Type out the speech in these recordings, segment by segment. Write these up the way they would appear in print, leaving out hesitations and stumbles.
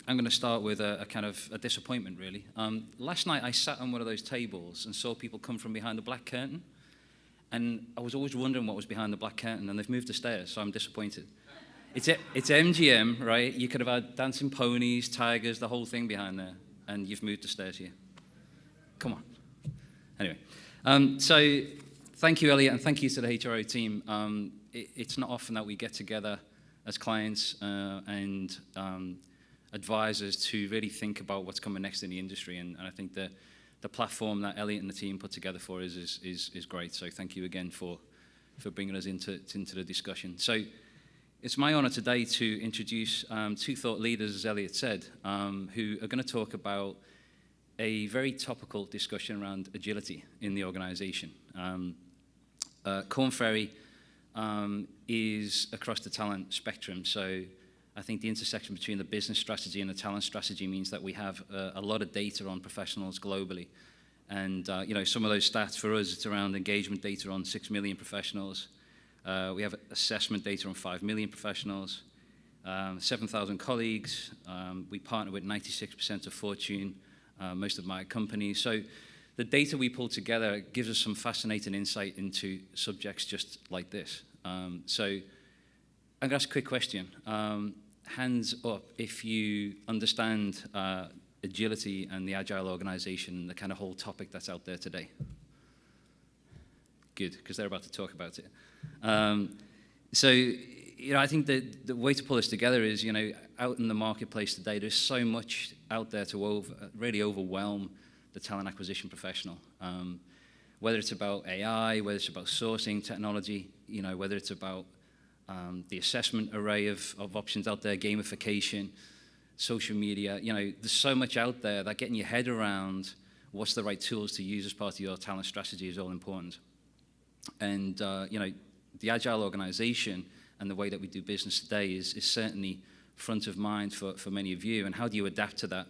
I'm going to start with a kind of a disappointment, really. Last night I sat on one of those tables and saw people come from behind the black curtain, and I was always wondering what was behind the black curtain, and they've moved the stairs, so I'm disappointed. It's MGM, right? You could have had dancing ponies, tigers, the whole thing behind there, and you've moved the stairs here. Come on. Anyway, so thank you, Elliot, and thank you to the HRO team. It's not often that we get together as clients and advisors to really think about what's coming next in the industry, and I think the platform that Elliot and the team put together for us is great. So thank you again for bringing us into the discussion. So it's my honor today to introduce two thought leaders, as Elliot said, who are going to talk about a very topical discussion around agility in the organization. Korn Ferry is across the talent spectrum, so I think the intersection between the business strategy and the talent strategy means that we have a lot of data on professionals globally. And some of those stats for us, it's around engagement data on 6 million professionals. We have assessment data on 5 million professionals, 7,000 colleagues. We partner with 96% of Fortune, most of my companies. So the data we pull together gives us some fascinating insight into subjects just like this. So I'm going to ask a quick question. Hands up if you understand agility and the Agile organization, the kind of whole topic that's out there today. Good, because they're about to talk about it. I think the way to pull this together is, out in the marketplace today, there's so much out there to really overwhelm the talent acquisition professional. Whether it's about AI, whether it's about sourcing technology, whether it's about the assessment array of options out there, gamification, social media, there's so much out there that getting your head around what's the right tools to use as part of your talent strategy is all important. And, the Agile organization and the way that we do business today is certainly front of mind for many of you. And how do you adapt to that,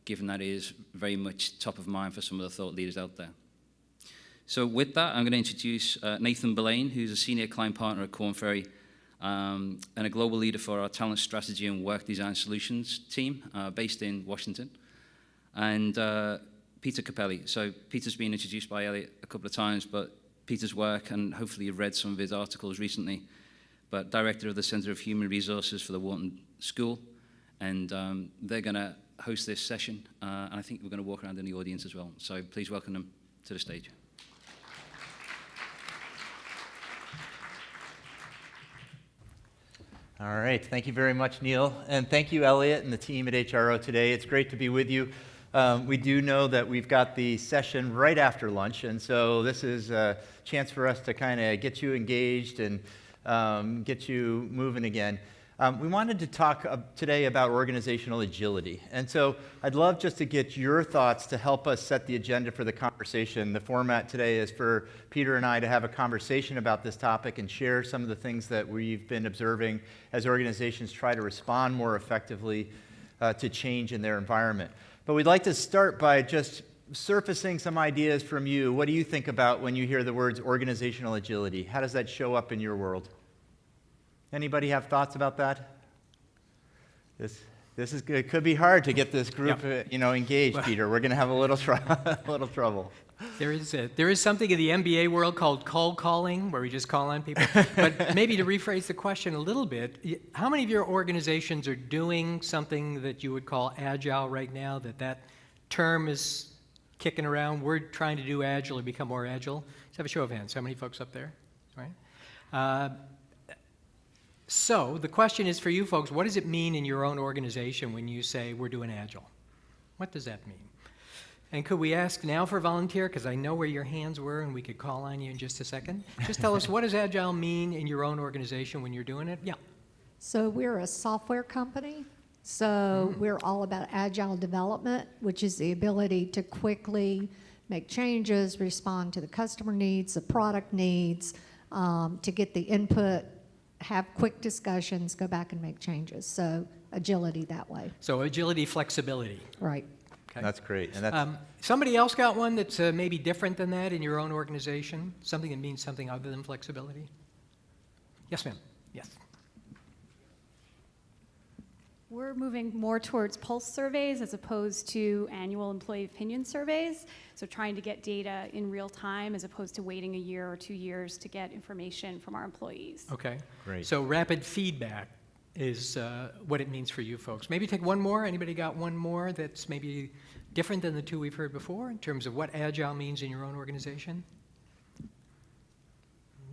given that it is very much top of mind for some of the thought leaders out there? So with that, I'm going to introduce Nathan Blain, who's a senior client partner at Korn Ferry, and a global leader for our talent strategy and work design solutions team based in Washington. And Peter Cappelli. So Peter's been introduced by Elliot a couple of times, but Peter's work, and hopefully you've read some of his articles recently, but director of the Center of Human Resources for the Wharton School. And they're going to host this session, and I think we're going to walk around in the audience as well. So please welcome them to the stage. All right, thank you very much, Neil. And thank you, Elliot, and the team at HRO today. It's great to be with you. We do know that we've got the session right after lunch, and so this is a chance for us to kind of get you engaged and get you moving again. We wanted to talk today about organizational agility, and so I'd love just to get your thoughts to help us set the agenda for the conversation. The format today is for Peter and I to have a conversation about this topic and share some of the things that we've been observing as organizations try to respond more effectively to change in their environment. But we'd like to start by just surfacing some ideas from you. What do you think about when you hear the words organizational agility? How does that show up in your world? Anybody have thoughts about that? This is good. It could be hard to get this group, engaged, well, Peter. We're going to have a little trouble. There is something in the MBA world called cold calling, where we just call on people. But maybe to rephrase the question a little bit, how many of your organizations are doing something that you would call agile right now, that term is kicking around? We're trying to do agile or become more agile. Let's have a show of hands. How many folks up there? All right. So the question is for you folks, what does it mean in your own organization when you say we're doing agile? What does that mean? And could we ask now for a volunteer, because I know where your hands were and we could call on you in just a second. Just tell us, what does agile mean in your own organization when you're doing it? Yeah. So we're a software company. So we're all about agile development, which is the ability to quickly make changes, respond to the customer needs, the product needs, to get the input, have quick discussions, go back and make changes. So agility that way. So agility, flexibility. Right. Okay. That's great. And that's somebody else got one that's maybe different than that in your own organization? Something that means something other than flexibility? Yes, ma'am. Yes. We're moving more towards pulse surveys as opposed to annual employee opinion surveys. So trying to get data in real time as opposed to waiting a year or 2 years to get information from our employees. Okay. Great. So rapid feedback is what it means for you folks. Maybe take one more. Anybody got one more that's maybe different than the two we've heard before in terms of what Agile means in your own organization?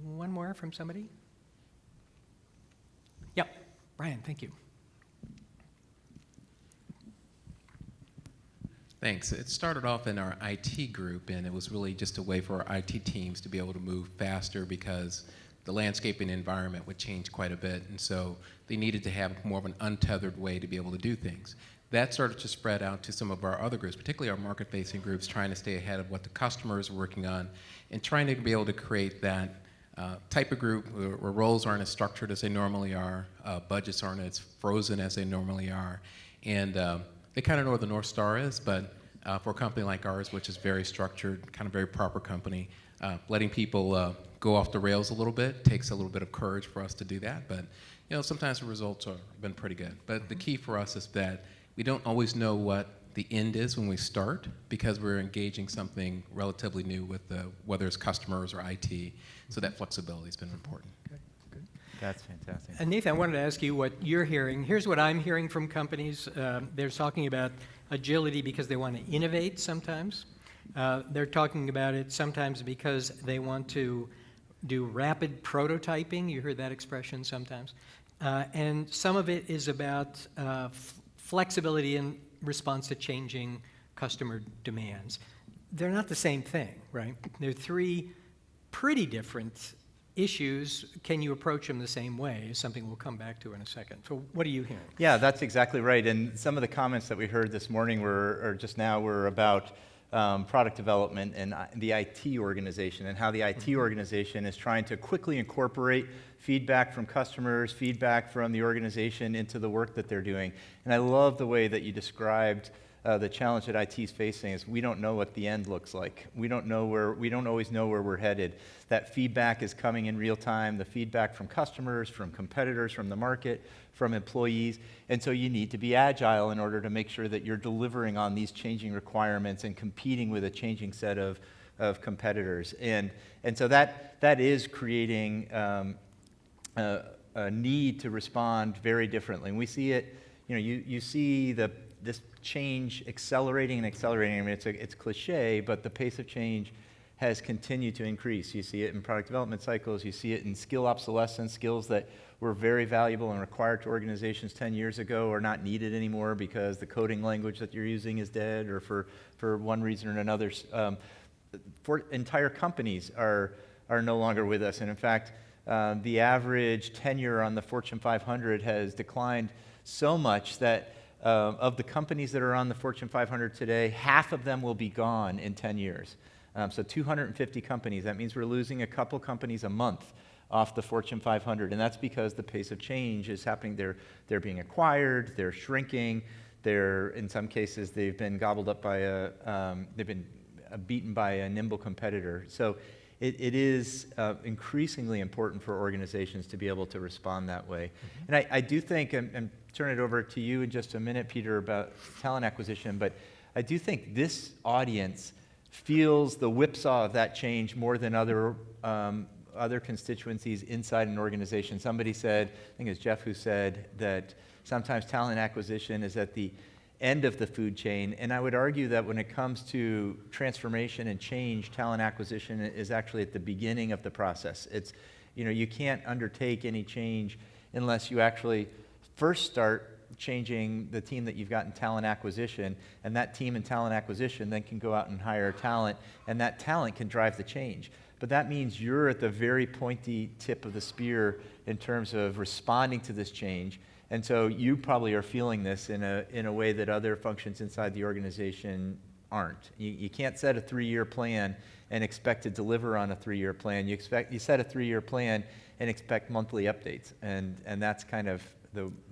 One more from somebody? Yep. Brian, thank you. Thanks. It started off in our IT group, and it was really just a way for our IT teams to be able to move faster because the landscaping environment would change quite a bit, and so they needed to have more of an untethered way to be able to do things. That started to spread out to some of our other groups, particularly our market-facing groups, trying to stay ahead of what the customers were working on and trying to be able to create that type of group where roles aren't as structured as they normally are, budgets aren't as frozen as they normally are, and they kind of know where the North Star is, but for a company like ours, which is very structured, kind of very proper company, letting people go off the rails a little bit takes a little bit of courage for us to do that, but sometimes the results have been pretty good. But the key for us is that we don't always know what the end is when we start because we're engaging something relatively new with whether it's customers or IT, so that flexibility has been important. That's fantastic. And Nathan, I wanted to ask you what you're hearing. Here's what I'm hearing from companies. They're talking about agility because they want to innovate sometimes. They're talking about it sometimes because they want to do rapid prototyping. You heard that expression sometimes. And some of it is about flexibility in response to changing customer demands. They're not the same thing, right? They're three pretty different issues. Can you approach them the same way is something we'll come back to in a second. So what are you hearing? Yeah, that's exactly right. And some of the comments that we heard this morning or just now were about product development and the IT organization and how the IT organization is trying to quickly incorporate feedback from customers, feedback from the organization into the work that they're doing. And I love the way that you described the challenge that IT is facing is we don't know what the end looks like. We don't always know where we're headed. That feedback is coming in real time, the feedback from customers, from competitors, from the market, from employees. And so you need to be agile in order to make sure that you're delivering on these changing requirements and competing with a changing set of competitors. And so that is creating a need to respond very differently. And we see it, you see this change accelerating and accelerating. I mean, it's cliche, but the pace of change has continued to increase. You see it in product development cycles. You see it in skill obsolescence. Skills that were very valuable and required to organizations 10 years ago are not needed anymore because the coding language that you're using is dead or for one reason or another. For entire companies are no longer with us. And in fact, the average tenure on the Fortune 500 has declined so much that of the companies that are on the Fortune 500 today, half of them will be gone in 10 years. So 250 companies. That means we're losing a couple companies a month off the Fortune 500, and that's because the pace of change is happening. They're being acquired, they're shrinking, in some cases they've been gobbled up by they've been beaten by a nimble competitor. So it is increasingly important for organizations to be able to respond that way. Mm-hmm. And I do think, and turn it over to you in just a minute, Peter, about talent acquisition, but I do think this audience feels the whipsaw of that change more than other constituencies inside an organization. Somebody said, I think it was Jeff who said, that sometimes talent acquisition is at the end of the food chain, and I would argue that when it comes to transformation and change, talent acquisition is actually at the beginning of the process. It's, you can't undertake any change unless you actually first start changing the team that you've got in talent acquisition, and that team in talent acquisition then can go out and hire talent, and that talent can drive the change. But that means you're at the very pointy tip of the spear in terms of responding to this change. And so you probably are feeling this in a way that other functions inside the organization aren't. You can't set a 3-year plan and expect to deliver on a 3-year plan. You set a 3-year plan and expect monthly updates, and that's kind of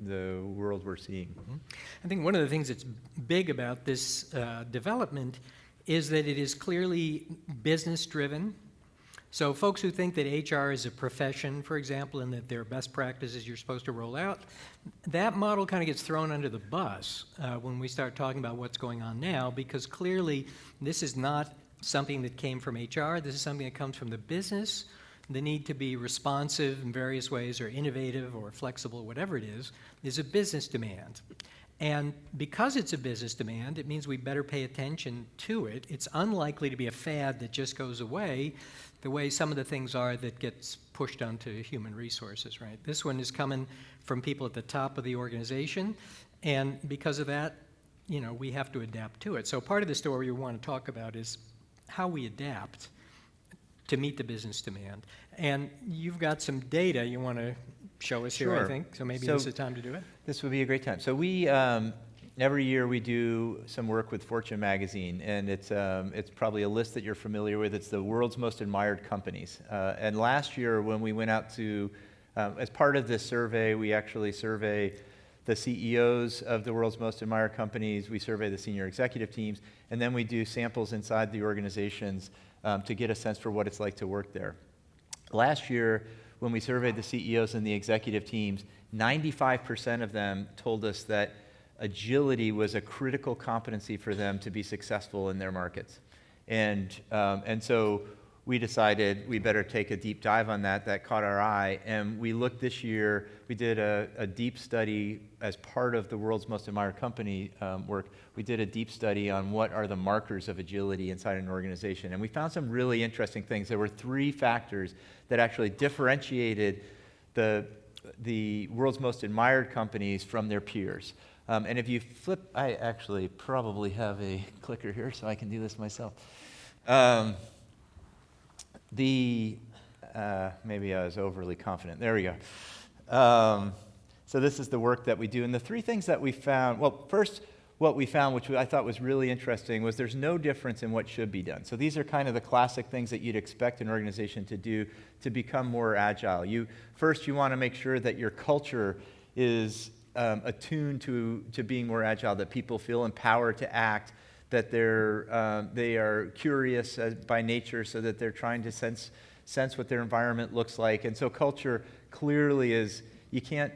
the world we're seeing. Mm-hmm. I think one of the things that's big about this development is that it is clearly business-driven. So folks who think that HR is a profession, for example, and that there are best practices you're supposed to roll out, that model kind of gets thrown under the bus when we start talking about what's going on now, because clearly this is not something that came from HR. This is something that comes from the business. The need to be responsive in various ways, or innovative or flexible, whatever it is a business demand. And because it's a business demand, it means we better pay attention to it. It's unlikely to be a fad that just goes away the way some of the things are that gets pushed onto human resources, right? This one is coming from people at the top of the organization, and because of that, we have to adapt to it. So part of the story we want to talk about is how we adapt to meet the business demand. And you've got some data you want to show us here, I think. So maybe this is the time to do it. This would be a great time. So we, every year we do some work with Fortune magazine, and it's probably a list that you're familiar with. It's the world's most admired companies. And last year when we went out to, as part of this survey, we actually survey the CEOs of the world's most admired companies, we survey the senior executive teams, and then we do samples inside the organizations to get a sense for what it's like to work there. Last year, when we surveyed the CEOs and the executive teams, 95% of them told us that agility was a critical competency for them to be successful in their markets. And so we decided we better take a deep dive on that. That caught our eye. And we looked this year, we did a deep study as part of the world's most admired company work. We did a deep study on what are the markers of agility inside an organization. And we found some really interesting things. There were 3 factors that actually differentiated the world's most admired companies from their peers. And if you flip, I actually probably have a clicker here so I can do this myself. Maybe I was overly confident. There we go. So this is the work that we do. And the 3 things that we found, well, first, what we found, which I thought was really interesting, was there's no difference in what should be done. So these are kind of the classic things that you'd expect an organization to do to become more agile. First, you want to make sure that your culture is attuned to being more agile, that people feel empowered to act, that they are curious by nature, so that they're trying to sense what their environment looks like. And so culture clearly is, you can't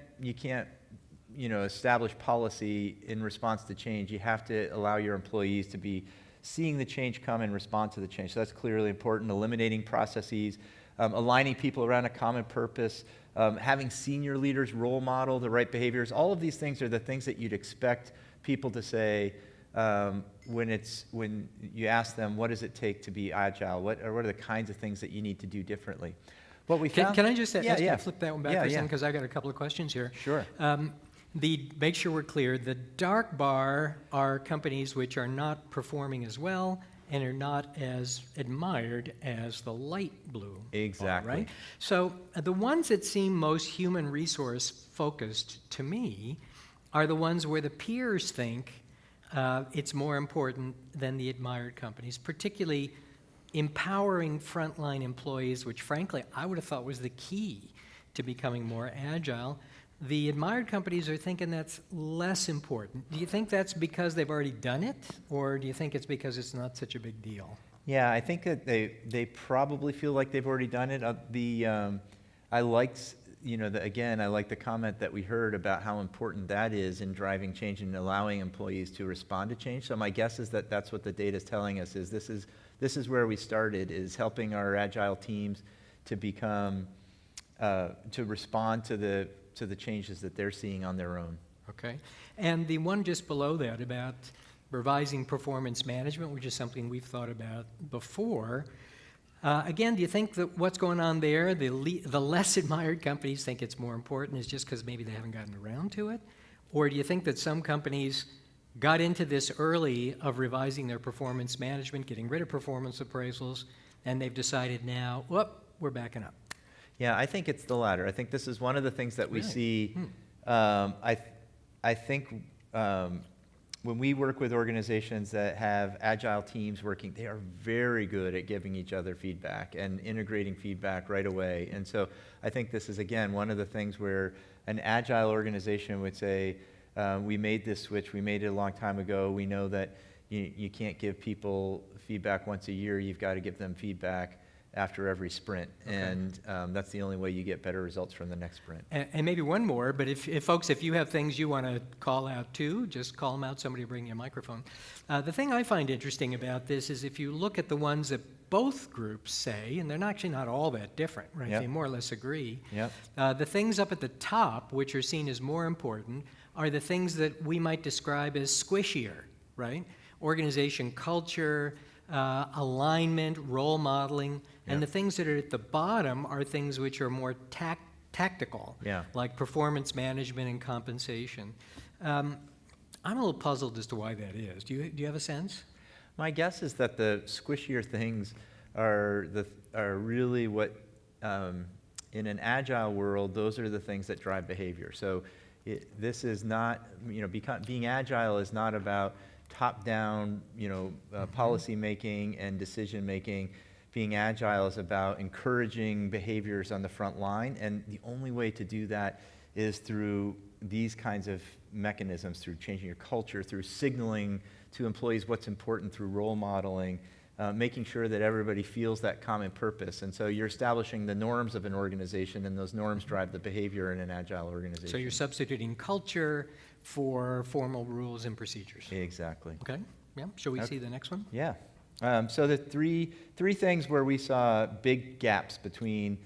establish policy in response to change. You have to allow your employees to be seeing the change come and respond to the change. So that's clearly important. Eliminating processes, aligning people around a common purpose, having senior leaders role model the right behaviors. All of these things are the things that you'd expect people to say when you ask them, what does it take to be agile? What are the kinds of things that you need to do differently? What we found, can I just ask you to flip that one back for a yeah. second, because I've got a couple of questions here. Sure. Make sure we're clear, the dark bar are companies which are not performing as well and are not as admired as the light blue Exactly. bar, right? So the ones that seem most human resource focused to me are the ones where the peers think it's more important than the admired companies, particularly empowering frontline employees, which frankly I would have thought was the key to becoming more agile. The admired companies are thinking that's less important. Do you think that's because they've already done it, or do you think it's because it's not such a big deal? Yeah, I think that they probably feel like they've already done it. I liked, I like the comment that we heard about how important that is in driving change and allowing employees to respond to change. So my guess is that that's what the data is telling us, is this is where we started, is helping our agile teams to become, to respond to the changes that they're seeing on their own. Okay. And the one just below that about revising performance management, which is something we've thought about before. Again, do you think that what's going on there, the less admired companies think it's more important is just because maybe they haven't gotten around to it? Or do you think that some companies got into this early of revising their performance management, getting rid of performance appraisals, and they've decided now, we're backing up? Yeah, I think it's the latter. I think this is one of the things that we Really? see. I think when we work with organizations that have agile teams working, they are very good at giving each other feedback and integrating feedback right away. And so I think this is, again, one of the things where an agile organization would say, we made this switch, we made it a long time ago, we know that you can't give people feedback once a year, you've got to give them feedback after every sprint. Okay. And that's the only way you get better results from the next sprint. And maybe one more, but if folks, if you have things you want to call out too, just call them out. Somebody will bring you a microphone. The thing I find interesting about this is if you look at the ones that both groups say, and they're actually not all that different, right? Yep. They more or less agree. Yep. The things up at the top, which are seen as more important, are the things that we might describe as squishier, right? Organization culture, alignment, role modeling, and the things that are at the bottom are things which are more tactical, like performance management and compensation. I'm a little puzzled as to why that is. Do you have a sense? My guess is that the squishier things are really what, in an agile world, those are the things that drive behavior. So this is not, being agile is not about top-down, policy making and decision making. Being agile is about encouraging behaviors on the front line, and the only way to do that is through these kinds of mechanisms, through changing your culture, through signaling to employees what's important, through role modeling, making sure that everybody feels that common purpose. And so you're establishing the norms of an organization, and those norms drive the behavior in an agile organization. So you're substituting culture for formal rules and procedures. Exactly. Okay. Yeah. Shall we see the next one? Yeah. So the three things where we saw big gaps between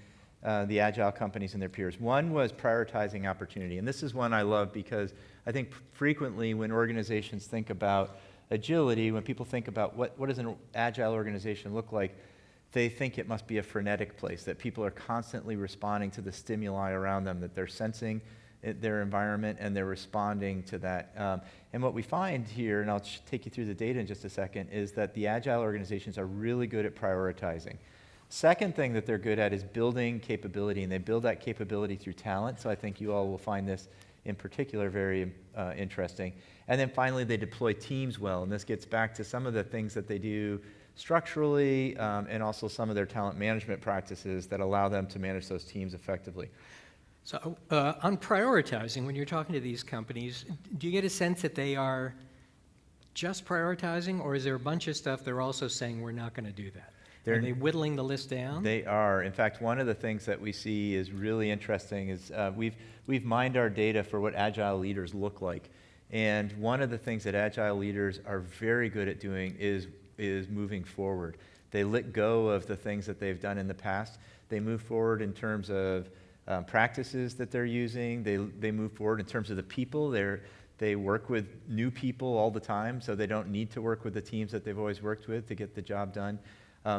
the agile companies and their peers. One was prioritizing opportunity. And this is one I love because I think frequently when organizations think about agility, when people think about what does an agile organization look like, they think it must be a frenetic place, that people are constantly responding to the stimuli around them, that they're sensing their environment and they're responding to that. And what we find here, and I'll take you through the data in just a second, is that the agile organizations are really good at prioritizing. Second thing that they're good at is building capability, and they build that capability through talent. So I think you all will find this in particular very interesting. And then finally, they deploy teams well, and this gets back to some of the things that they do structurally and also some of their talent management practices that allow them to manage those teams effectively. So on prioritizing, when you're talking to these companies, do you get a sense that they are just prioritizing, or is there a bunch of stuff they're also saying we're not going to do that? Are they whittling the list down? They are. In fact, one of the things that we see is really interesting is we've mined our data for what agile leaders look like. And one of the things that agile leaders are very good at doing is moving forward. They let go of the things that they've done in the past. They move forward in terms of practices that they're using. They move forward in terms of the people. They work with new people all the time, so they don't need to work with the teams that they've always worked with to get the job done.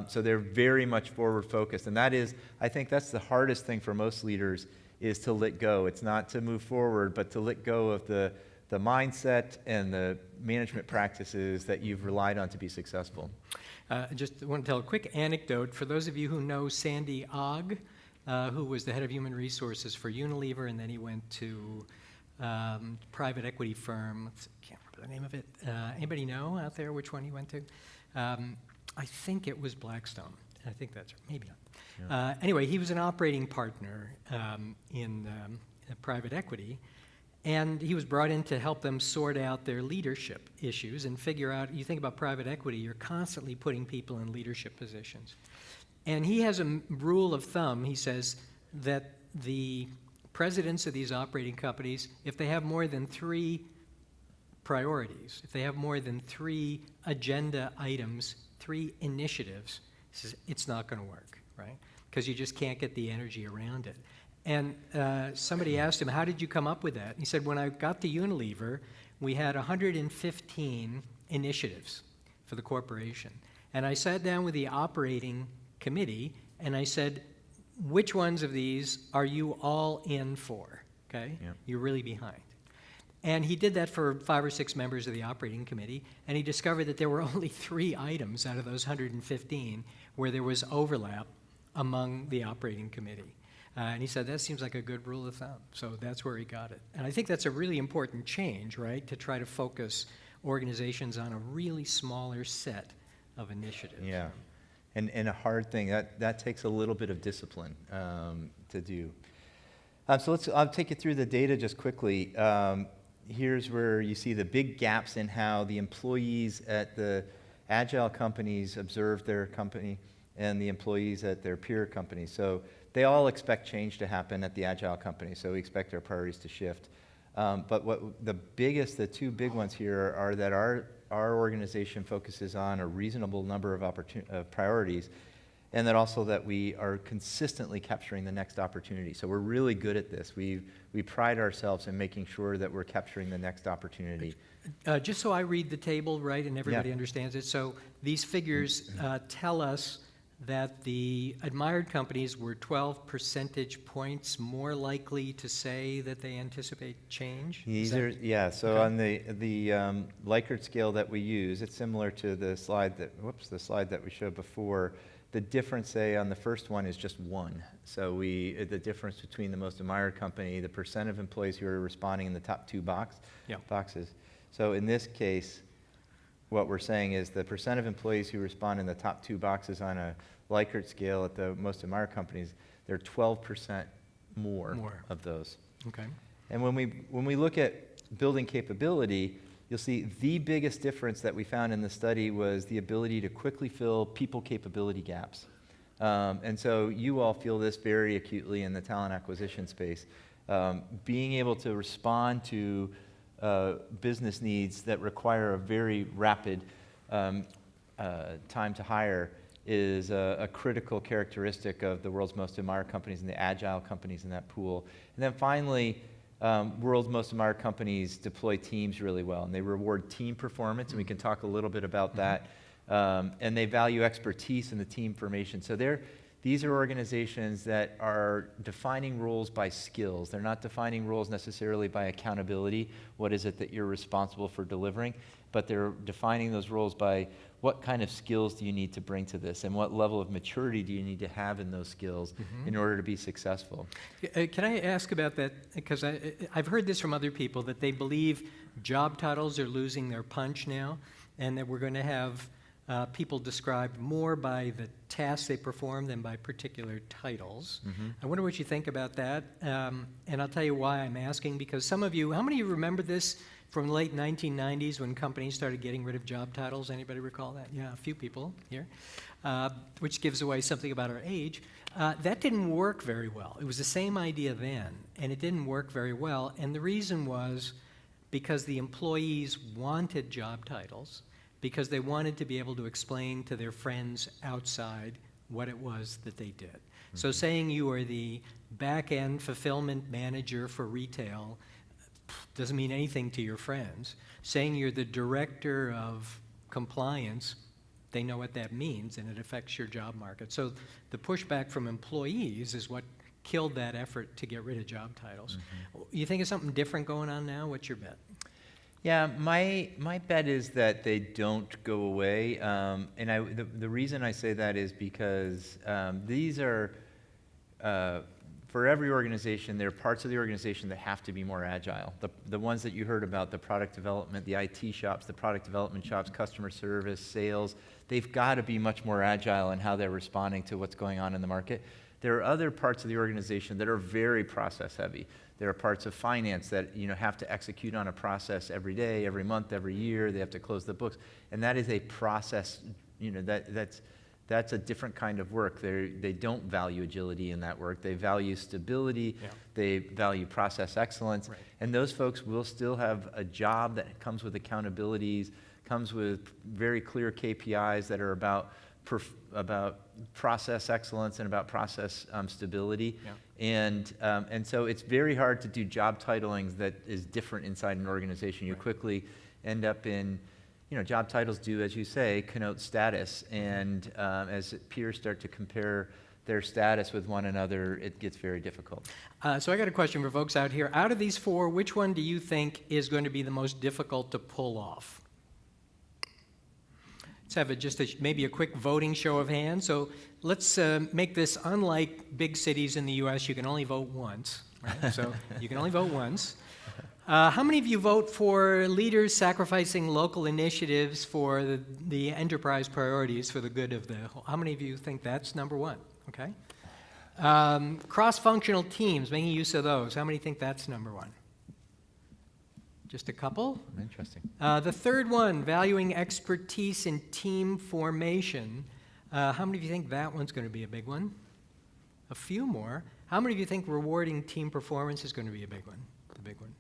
So they're very much forward focused. And that is, I think that's the hardest thing for most leaders, is to let go. It's not to move forward, but to let go of the mindset and the management practices that you've relied on to be successful. Just want to tell a quick anecdote. For those of you who know Sandy Ogg, who was the head of human resources for Unilever, and then he went to private equity firm. I can't remember the name of it. Anybody know out there which one he went to? I think it was Blackstone. I think that's maybe not. Yeah. Anyway, he was an operating partner in private equity, and he was brought in to help them sort out their leadership issues and figure out. You think about private equity, you're constantly putting people in leadership positions. And he has a rule of thumb. He says that the presidents of these operating companies, if they have more than 3 priorities, if they have more than 3 agenda items, 3 initiatives, he says it's not going to work, right? Because you just can't get the energy around it. And somebody asked him, how did you come up with that? And he said, when I got to Unilever, we had 115 initiatives for the corporation. And I sat down with the operating committee, and I said, which ones of these are you all in for? Okay? Yep. You're really behind. And he did that for 5 or 6 members of the operating committee, and he discovered that there were only 3 items out of those 115 where there was overlap among the operating committee. And he said, that seems like a good rule of thumb. So that's where he got it. And I think that's a really important change, right, to try to focus organizations on a really smaller set of initiatives. Yeah. And a hard thing, that takes a little bit of discipline to do. So I'll take you through the data just quickly. Here's where you see the big gaps in how the employees at the agile companies observe their company. and the employees at their peer companies. So they all expect change to happen at the Agile company, so we expect our priorities to shift. But the two big ones here are that our organization focuses on a reasonable number of priorities, and that also that we are consistently capturing the next opportunity. So we're really good at this. We pride ourselves in making sure that we're capturing the next opportunity. Just so I read the table right and everybody understands it, so these figures tell us that the admired companies were 12 percentage points more likely to say that they anticipate change? So on the Likert scale that we use, it's similar to the slide that we showed before. The difference, say, on the first one is just 1. So the difference between the most admired company, the percent of employees who are responding in the top 2 boxes. So in this case, what we're saying is the percent of employees who respond in the top 2 boxes on a Likert scale at the most admired companies, they're 12% more of those. Okay. And when we look at building capability, you'll see the biggest difference that we found in the study was the ability to quickly fill people capability gaps. And so you all feel this very acutely in the talent acquisition space. Being able to respond to business needs that require a very rapid time to hire is a critical characteristic of the world's most admired companies and the Agile companies in that pool. And then finally, world's most admired companies deploy teams really well, and they reward team performance, and we can talk a little bit about that. And they value expertise in the team formation. So these are organizations that are defining roles by skills. They're not defining roles necessarily by accountability. What is it that you're responsible for delivering? But they're defining those roles by what kind of skills do you need to bring to this, and what level of maturity do you need to have in those skills in order to be successful. Can I ask about that? Because I've heard this from other people, that they believe job titles are losing their punch now, and that we're going to have people described more by the tasks they perform than by particular titles. I wonder what you think about that, and I'll tell you why I'm asking, because some of you, how many of you remember this from the late 1990s when companies started getting rid of job titles? Anybody recall that? Yeah, a few people here, which gives away something about our age. That didn't work very well. It was the same idea then, and it didn't work very well, and the reason was because the employees wanted job titles, because they wanted to be able to explain to their friends outside what it was that they did. So saying you are the back-end fulfillment manager for retail doesn't mean anything to your friends. Saying you're the director of compliance, they know what that means, and it affects your job market. So the pushback from employees is what killed that effort to get rid of job titles. You think of something different going on now? What's your bet? Yeah, my bet is that they don't go away, and the reason I say that is because these are, for every organization, there are parts of the organization that have to be more agile. The ones that you heard about, the product development, the IT shops, the product development shops, customer service, sales, they've got to be much more agile in how they're responding to what's going on in the market. There are other parts of the organization that are very process heavy. There are parts of finance that have to execute on a process every day, every month, every year. They have to close the books, and that is a process. That's a different kind of work. They don't value agility in that work. They value stability. Yeah. They value process excellence, Right. and those folks will still have a job that comes with accountabilities, comes with very clear KPIs that are about process excellence and about process stability. Yeah. And so it's very hard to do job titlings that is different inside an organization. You Right. quickly end up in, job titles do, as you say, connote status. And as peers start to compare their status with one another, it gets very difficult. So I got a question for folks out here. Out of these four, which one do you think is going to be the most difficult to pull off? Let's have maybe a quick voting show of hands. So let's make this unlike big cities in the U.S. You can only vote once, right? So you can only vote once. How many of you vote for leaders sacrificing local initiatives for the enterprise priorities for the good of the whole? How many of you think that's number one? Okay. Cross-functional teams, making use of those. How many think that's number one? Just a couple? Interesting. The third one, valuing expertise in team formation. How many of you think that one's going to be a big one? A few more. How many of you think rewarding team performance is going to be a big one? The big one.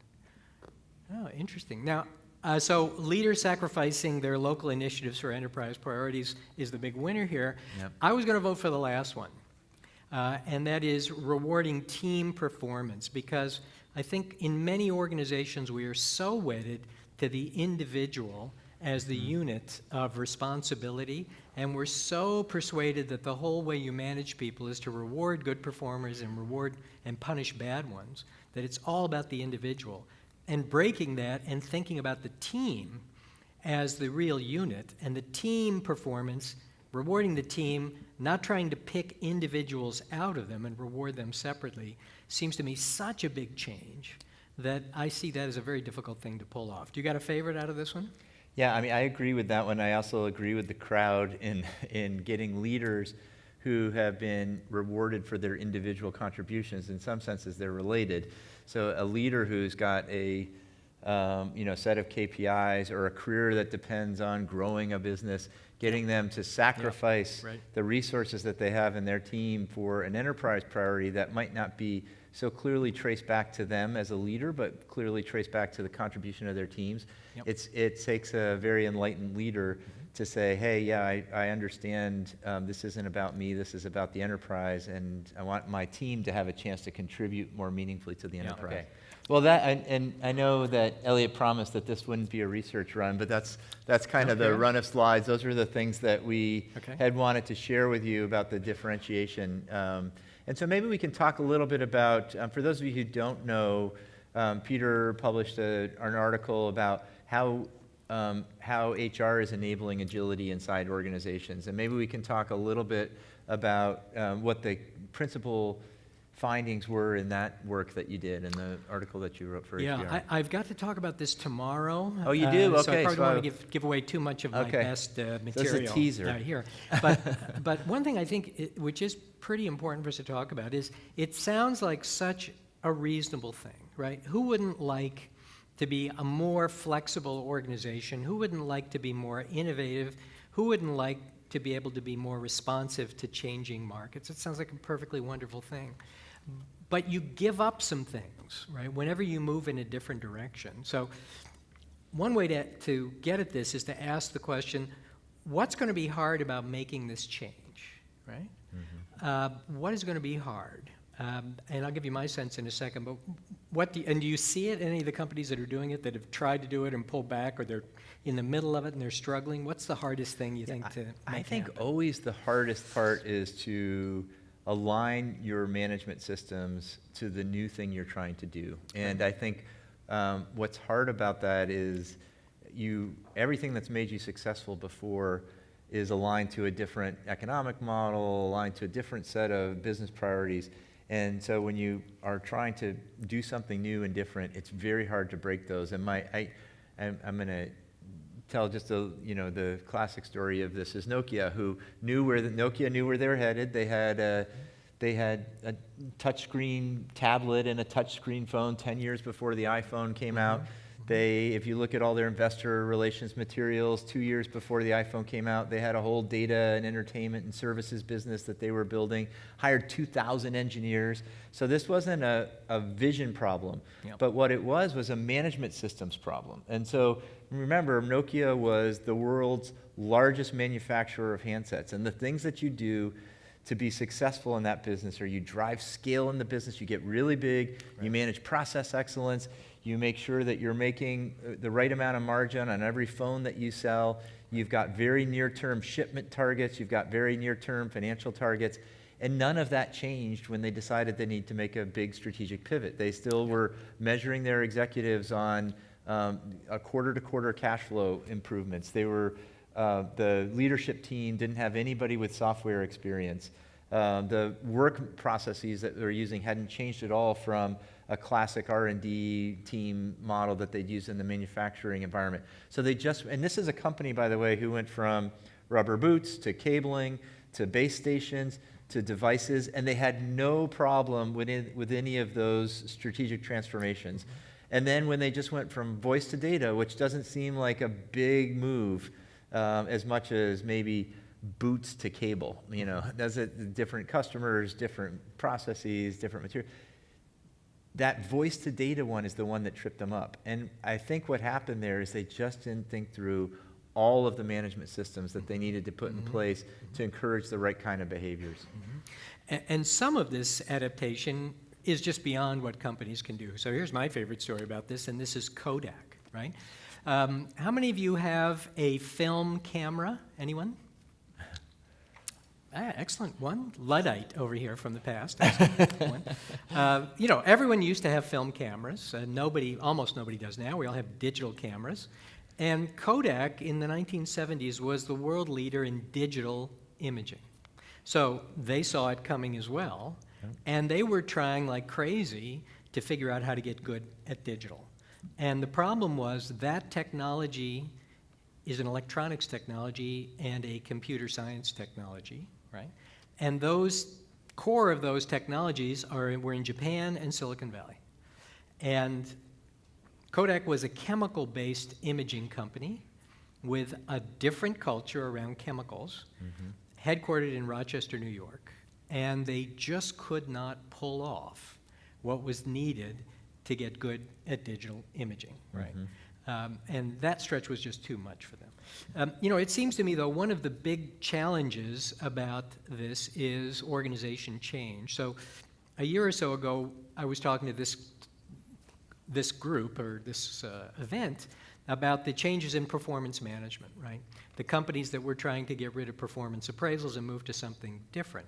Oh, interesting. Now, so leaders sacrificing their local initiatives for enterprise priorities is the big winner here. Yep. I was going to vote for the last one, and that is rewarding team performance, because I think in many organizations we are so wedded to the individual as the unit of responsibility, and we're so persuaded that the whole way you manage people is to reward good performers and reward and punish bad ones, that it's all about the individual. And breaking that and thinking about the team as the real unit, and the team performance, rewarding the team, not trying to pick individuals out of them and reward them separately, seems to me such a big change that I see that as a very difficult thing to pull off. Do you got a favorite out of this one? Yeah, I mean, I agree with that one. I also agree with the crowd in getting leaders who have been rewarded for their individual contributions. In some senses, they're related. So a leader who's got a set of KPIs or a career that depends on growing a business, getting them to sacrifice the resources that they have in their team for an enterprise priority that might not be so clearly traced back to them as a leader, but clearly traced back to the contribution of their teams. Yep. It takes a very enlightened leader to say, hey, yeah, I understand this isn't about me, this is about the enterprise, and I want my team to have a chance to contribute more meaningfully to the enterprise. Okay. Well, and I know that Elliot promised that this wouldn't be a research run, but that's kind of the run of slides. Those are the things that we had wanted to share with you about the differentiation. And so maybe we can talk a little bit about, for those of you who don't know, Peter published an article about how HR is enabling agility inside organizations. And maybe we can talk a little bit about what the principal findings were in that work that you did in the article that you wrote for HBR. Yeah, I've got to talk about this tomorrow. Oh, you do? Okay. So I probably don't want to give away too much of my best material. So it's a teaser. Here. But one thing I think, which is pretty important for us to talk about, is it sounds like such a reasonable thing, right? Who wouldn't like to be a more flexible organization? Who wouldn't like to be more innovative? Who wouldn't like to be able to be more responsive to changing markets? It sounds like a perfectly wonderful thing. But you give up some things, right, whenever you move in a different direction. So one way to get at this is to ask the question, what's going to be hard about making this change, right? Mm-hmm. What is going to be hard? And I'll give you my sense in a second, but do you see it in any of the companies that are doing it, that have tried to do it and pulled back, or they're in the middle of it and they're struggling? What's the hardest thing you think to make I think happen? always the hardest part is to align your management systems to the new thing you're trying to do. And I think what's hard about that is everything that's made you successful before is aligned to a different economic model, aligned to a different set of business priorities. And so when you are trying to do something new and different, it's very hard to break those. And I'm going to tell just the classic story of this is Nokia, who Nokia knew where they were headed. They had a touchscreen tablet and a touchscreen phone 10 years before the iPhone came out. If you look at all their investor relations materials, 2 years before the iPhone came out, they had a whole data and entertainment and services business that they were building, hired 2,000 engineers. So this wasn't a vision problem, but what it was a management systems problem. And so remember, Nokia was the world's largest manufacturer of handsets, and the things that you do to be successful in that business are you drive scale in the business, you get really big, you manage process excellence, you make sure that you're making the right amount of margin on every phone that you sell. You've got very near-term shipment targets. You've got very near-term financial targets. And none of that changed when they decided they need to make a big strategic pivot. They still were measuring their executives on a quarter-to-quarter cash flow improvements. The leadership team didn't have anybody with software experience. The work processes that they're using hadn't changed at all from a classic R&D team model that they'd use in the manufacturing environment. So and this is a company, by the way, who went from rubber boots to cabling to base stations to devices, and they had no problem with any of those strategic transformations. And then when they just went from voice to data, which doesn't seem like a big move as much as maybe boots to cable, does it different customers, different processes, different material. That voice to data one is the one that tripped them up. And I think what happened there is they just didn't think through all of the management systems that they needed to put in place to encourage the right kind of behaviors. And some of this adaptation is just beyond what companies can do. So here's my favorite story about this, and this is Kodak, right? How many of you have a film camera? Anyone? Excellent one. Luddite over here from the past. One. Everyone used to have film cameras. Almost nobody does now. We all have digital cameras. And Kodak in the 1970s was the world leader in digital imaging. So they saw it coming as well, and they were trying like crazy to figure out how to get good at digital. And the problem was that technology is an electronics technology and a computer science technology, right? And those core of those technologies were in Japan and Silicon Valley. And Kodak was a chemical-based imaging company with a different culture around chemicals, headquartered in Rochester, New York, and they just could not pull off what was needed to get good at digital imaging, right? And that stretch was just too much for them. It seems to me, though, one of the big challenges about this is organization change. So a year or so ago, I was talking to this group or this event about the changes in performance management, right? The companies that were trying to get rid of performance appraisals and move to something different.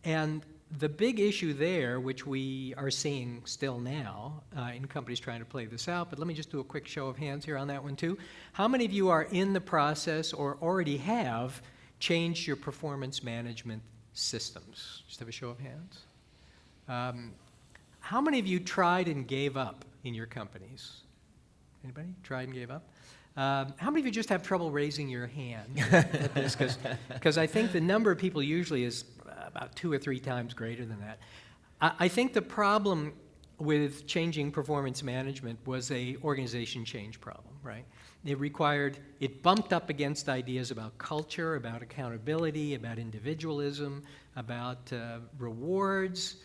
And the big issue there, which we are seeing still now in companies trying to play this out, but let me just do a quick show of hands here on that one too. How many of you are in the process or already have changed your performance management systems? Just have a show of hands. How many of you tried and gave up in your companies? Anybody tried and gave up? How many of you just have trouble raising your hand at this? Because I think the number of people usually is about 2 or 3 times greater than that. I think the problem with changing performance management was a organization change problem, right? It bumped up against ideas about culture, about accountability, about individualism, about rewards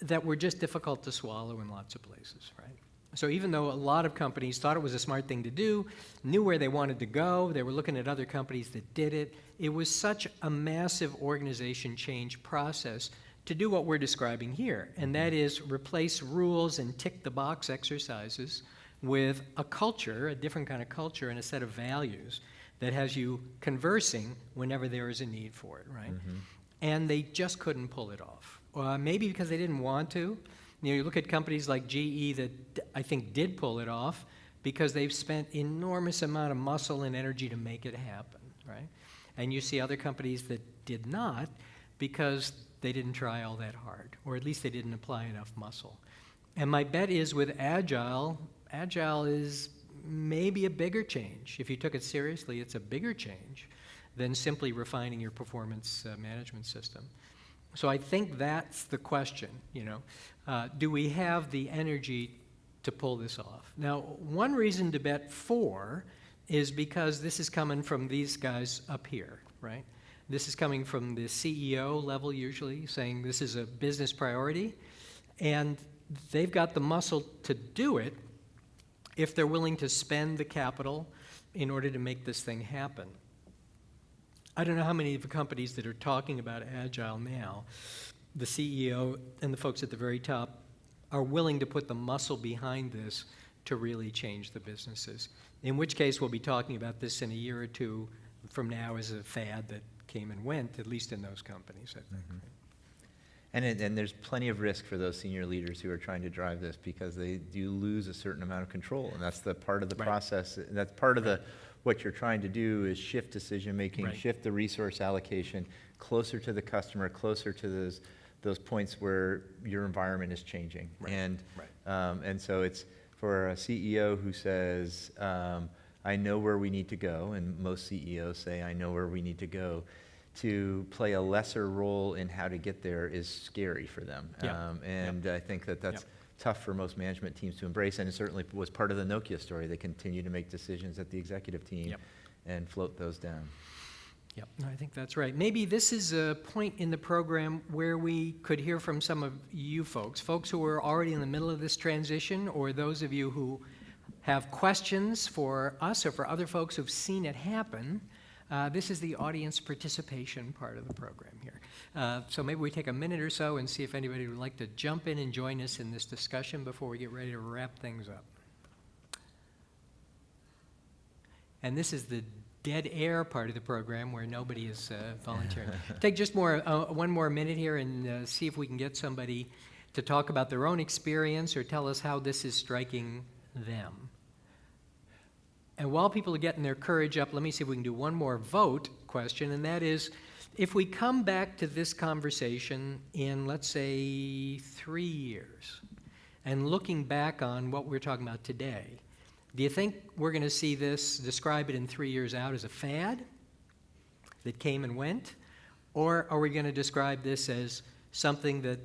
that were just difficult to swallow in lots of places, right? So even though a lot of companies thought it was a smart thing to do, knew where they wanted to go, they were looking at other companies that did it, it was such a massive organization change process to do what we're describing here, and that is replace rules and tick-the-box exercises with a culture, a different kind of culture, and a set of values that has you conversing whenever there is a need for it, right? And they just couldn't pull it off. Maybe because they didn't want to. You look at companies like GE that I think did pull it off because they've spent enormous amount of muscle and energy to make it happen, right? And you see other companies that did not because they didn't try all that hard, or at least they didn't apply enough muscle. And my bet is with Agile is maybe a bigger change. If you took it seriously, it's a bigger change than simply refining your performance management system. So I think that's the question, do we have the energy to pull this off? Now, one reason to bet for is because this is coming from these guys up here, right? This is coming from the CEO level usually, saying this is a business priority, and they've got the muscle to do it if they're willing to spend the capital in order to make this thing happen. I don't know how many of the companies that are talking about Agile now, the CEO and the folks at the very top are willing to put the muscle behind this to really change the businesses. In which case, we'll be talking about this in a year or two from now as a fad that came and went, at least in those companies, I think. And there's plenty of risk for those senior leaders who are trying to drive this because they do lose a certain amount of control, and that's the part of the process. That's part of what you're trying to do is shift decision-making, shift the resource allocation closer to the customer, closer to those points where your environment is changing. And so it's for a CEO who says, I know where we need to go, and most CEOs say, I know where we need to go, to play a lesser role in how to get there is scary for them. I think that's tough for most management teams to embrace, and it certainly was part of the Nokia story. They continue to make decisions at the executive team and float those down. Yep, no, I think that's right. Maybe this is a point in the program where we could hear from some of you folks who are already in the middle of this transition, or those of you who have questions for us or for other folks who've seen it happen. This is the audience participation part of the program here. So maybe we take a minute or so and see if anybody would like to jump in and join us in this discussion before we get ready to wrap things up. And this is the dead air part of the program where nobody is volunteering. Take just one more minute here and see if we can get somebody to talk about their own experience or tell us how this is striking them. And while people are getting their courage up, let me see if we can do one more vote question, and that is, if we come back to this conversation in, let's say, 3 years, and looking back on what we're talking about today, do you think we're going to see this, describe it in 3 years out as a fad that came and went? Or are we going to describe this as something that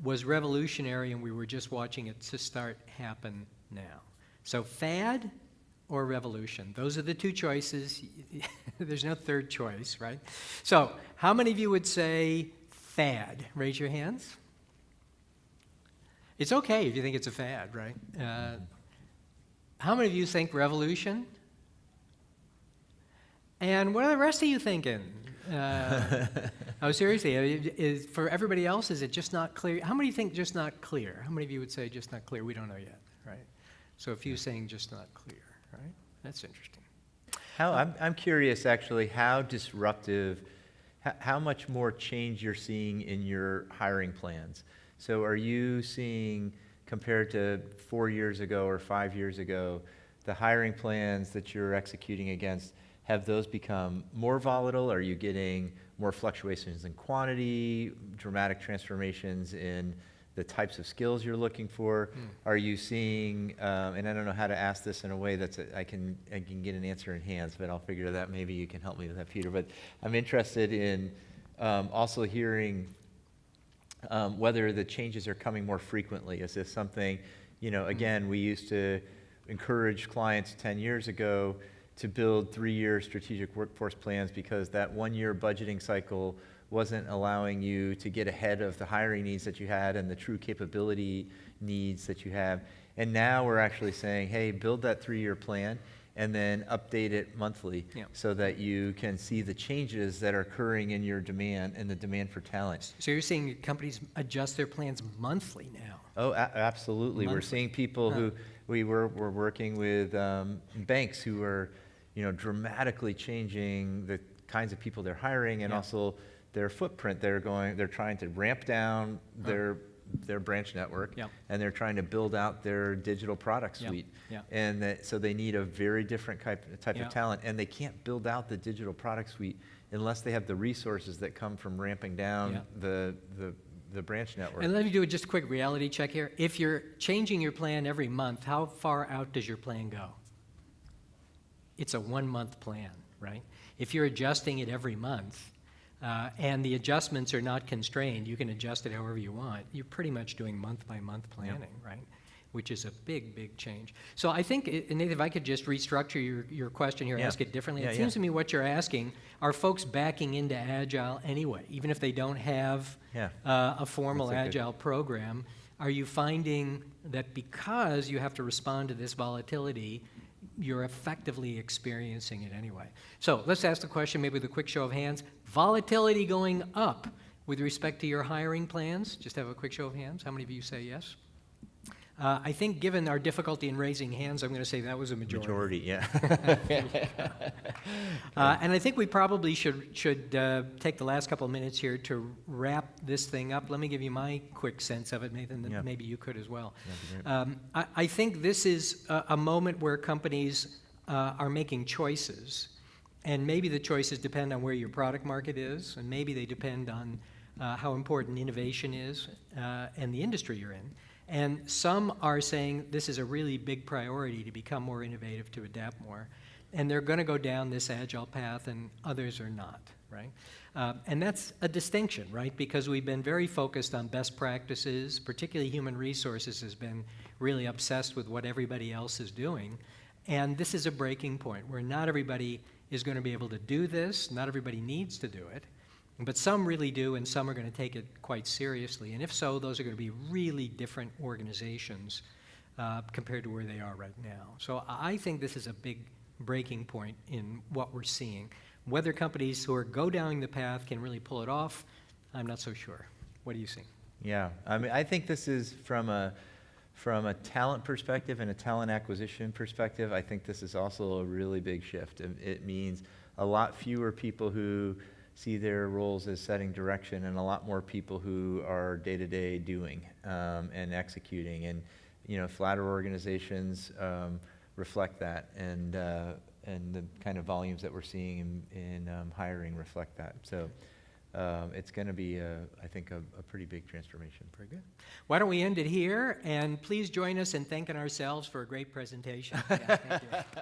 was revolutionary and we were just watching it to start happen now? So fad or revolution? Those are the two choices. There's no third choice, right? So how many of you would say fad? Raise your hands. It's okay if you think it's a fad, right? How many of you think revolution? And what are the rest of you thinking? Oh, seriously, for everybody else, is it just not clear? How many think just not clear? How many of you would say just not clear? We don't know yet, right? So a few saying just not clear, right? That's interesting. I'm curious, actually, how disruptive, how much more change you're seeing in your hiring plans. So are you seeing, compared to 4 years ago or 5 years ago, the hiring plans that you're executing against, have those become more volatile? Are you getting more fluctuations in quantity, dramatic transformations in the types of skills you're looking for? Are you seeing, and I don't know how to ask this in a way that's, I can get an answer in hands, but I'll figure that maybe you can help me with that, Peter. But I'm interested in also hearing whether the changes are coming more frequently. Is this something, again, we used to encourage clients 10 years ago to build 3-year strategic workforce plans because that 1-year budgeting cycle wasn't allowing you to get ahead of the hiring needs that you had and the true capability needs that you have. And now we're actually saying, hey, build that 3-year plan and then update it monthly so that you can see the changes that are occurring in your demand and the demand for talent. So you're seeing companies adjust their plans monthly now? Oh, absolutely. Monthly. We're seeing people who we're working with banks who are, dramatically changing the kinds of people they're hiring and also their footprint. They're trying to ramp down their branch network, and they're trying to build out their digital product suite. And so they need a very different type of talent, and they can't build out the digital product suite unless they have the resources that come from ramping down the branch network. And let me do just a quick reality check here. If you're changing your plan every month, how far out does your plan go? It's a 1-month plan, right? If you're adjusting it every month, and the adjustments are not constrained, you can adjust it however you want, you're pretty much doing month-by-month planning, right? Which is a big, big change. So I think, Nathan, if I could just restructure your question here, ask it differently. It seems to me what you're asking, are folks backing into Agile anyway, even if they don't have a formal Agile program? Are you finding that because you have to respond to this volatility, you're effectively experiencing it anyway? So let's ask the question, maybe with a quick show of hands. Volatility going up with respect to your hiring plans? Just have a quick show of hands. How many of you say yes? I think given our difficulty in raising hands, I'm going to say that was a majority. Majority, yeah. And I think we probably should take the last couple of minutes here to wrap this thing up. Let me give you my quick sense of it, Nathan, that maybe you could as well. I think this is a moment where companies are making choices, and maybe the choices depend on where your product market is, and maybe they depend on how important innovation is and the industry you're in. And some are saying this is a really big priority to become more innovative, to adapt more. And they're going to go down this Agile path, and others are not, right? And that's a distinction, right? Because we've been very focused on best practices, particularly human resources has been really obsessed with what everybody else is doing. And this is a breaking point where not everybody is going to be able to do this, not everybody needs to do it, but some really do and some are going to take it quite seriously. And if so, those are going to be really different organizations compared to where they are right now. So I think this is a big breaking point in what we're seeing. Whether companies who are go down the path can really pull it off, I'm not so sure. What do you see? Yeah, I mean, I think this is from a talent perspective and a talent acquisition perspective, I think this is also a really big shift. It means a lot fewer people who see their roles as setting direction and a lot more people who are day-to-day doing and executing. And, you know, flatter organizations reflect that, and the kind of volumes that we're seeing in hiring reflect that. So it's going to be, I think, a pretty big transformation. Very good. Why don't we end it here, and please join us in thanking ourselves for a great presentation. Yeah, thank you.